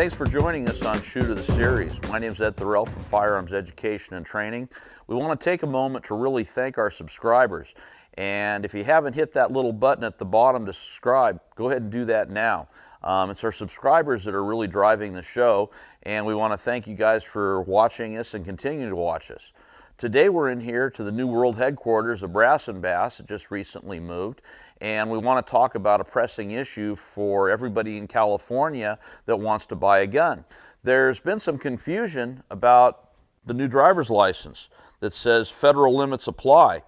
thanks for joining us on Shoot of the Series. My name is Ed Thorell from Firearms Education and Training. We want to take a moment to really thank our subscribers. And if you haven't hit that little button at the bottom to subscribe, go ahead and do that now. It's our subscribers that are really driving the show, and we want to thank you guys for watching us and continuing to watch us. Today we're in here to the new world headquarters of Brass & Bass. It just recently moved, and we want to talk about a pressing issue for everybody in California that wants to buy a gun. There's been some confusion about the new driver's license that says federal limits apply,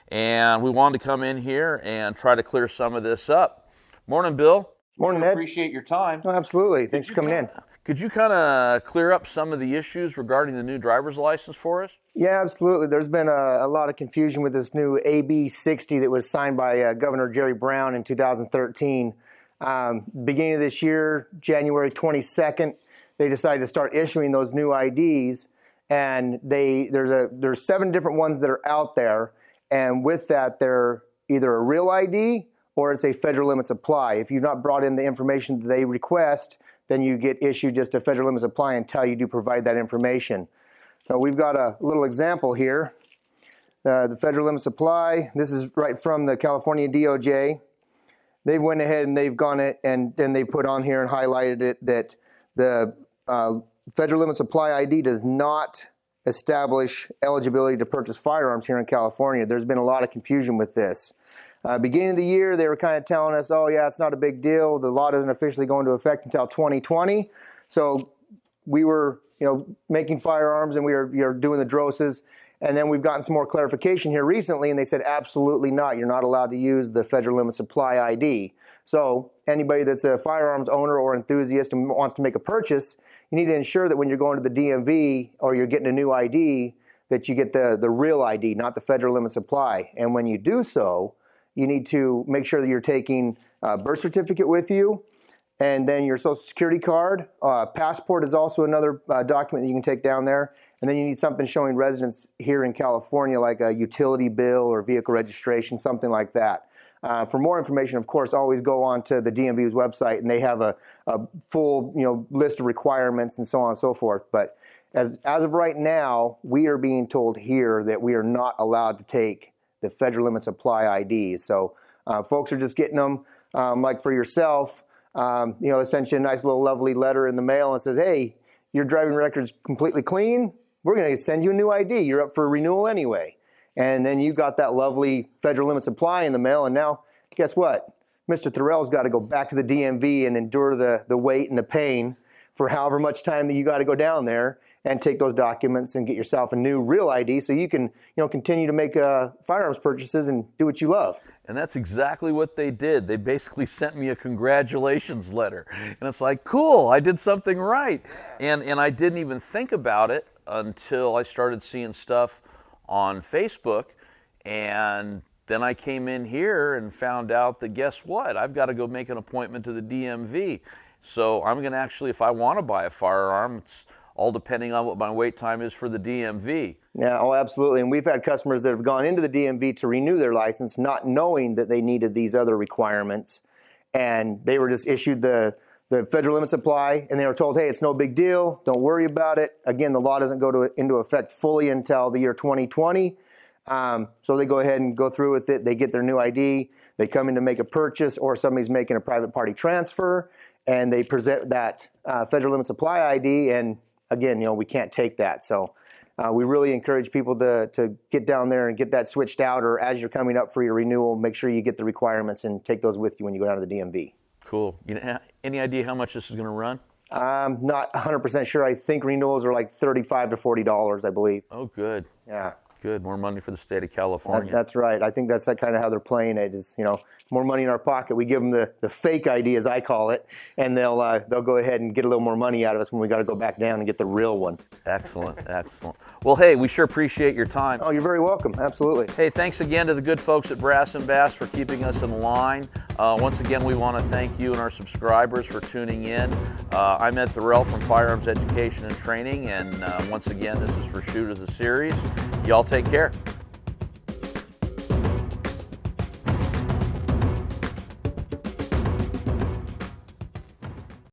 and we wanted to come in here and try to clear some of this up. Morning, Bill. Morning, Ed. Appreciate your time. Oh, absolutely. Thanks for coming in. Could you kind of clear up some of the issues regarding the new driver's license for us? Yeah, absolutely. There's been a lot of confusion with this new AB 60 that was signed by Governor Jerry Brown in 2013. Beginning of this year, January 22nd, they decided to start issuing those new IDs, and there's 7 different ones that are out there, and with that, they're either a real ID or it's a federal limits apply. If you've not brought in the information that they request, then you get issued just a federal limits apply until you do provide that information. So we've got a little example here. The federal limits apply, this is right from the California DOJ. They went ahead and they've gone it and then they put on here and highlighted it that the federal limits apply ID does not establish eligibility to purchase firearms here in California. There's been a lot of confusion with this. Beginning of the year, they were kind of telling us, oh yeah, it's not a big deal. The law doesn't officially go into effect until 2020. So we were, making firearms and we were doing the DROSes. And then we've gotten some more clarification here recently, and they said absolutely not. You're not allowed to use the federal limits apply ID. So anybody that's a firearms owner or enthusiast and wants to make a purchase, you need to ensure that when you're going to the DMV or you're getting a new ID, that you get the real ID, not the federal limits apply. And when you do so, you need to make sure that you're taking a birth certificate with you, and then your social security card. Passport is also another document that you can take down there. And then you need something showing residence here in California, like a utility bill or vehicle registration, something like that. For more information, of course, always go on to the DMV's website, and they have a full list of requirements and so on and so forth. But as of right now, we are being told here that we are not allowed to take the federal limits apply IDs. So folks are just getting them, like for yourself, essentially a nice little lovely letter in the mail and says, hey, your driving record's completely clean. We're going to send you a new ID. You're up for renewal anyway. And then you got that lovely federal limits apply in the mail. And now, guess what? Mr. Thorell's got to go back to the DMV and endure the wait and the pain for however much time that you got to go down there and take those documents and get yourself a new real ID so you can continue to make firearms purchases and do what you love. And that's exactly what they did. They basically sent me a congratulations letter. And it's like, cool, I did something right. And I didn't even think about it until I started seeing stuff on Facebook. And then I came in here and found out that, guess what? I've got to go make an appointment to the DMV. So I'm going to actually, if I want to buy a firearm, it's all depending on what my wait time is for the DMV. Yeah, oh, absolutely. And we've had customers that have gone into the DMV to renew their license, not knowing that they needed these other requirements. And they were just issued the federal limits apply, and they were told, hey, it's no big deal. Don't worry about it. Again, the law doesn't go into effect fully until the year 2020. So they go ahead and go through with it. They get their new ID. They come in to make a purchase, or somebody's making a private party transfer, and they present that federal limits apply ID, and again, we can't take that. So we really encourage people to get down there and get that switched out, or as you're coming up for your renewal, make sure you get the requirements and take those with you when you go down to the DMV. Cool. Any idea how much this is going to run? I'm not 100% sure. I think renewals are like $35 to $40, I believe. Oh, good. Yeah. Good. More money for the state of California. That's right. I think that's kind of how they're playing it is, more money in our pocket. We give them the fake ID, as I call it, and they'll go ahead and get a little more money out of us when we got to go back down and get the real one. Excellent. Excellent. Well, hey, we sure appreciate your time. Oh, you're very welcome. Absolutely. Hey, thanks again to the good folks at Brass & Bass for keeping us in line. Once again, we want to thank you and our subscribers for tuning in. I'm Ed Thorell from Firearms Education and Training, and once again, this is for Shoot of the Series. Y'all take care.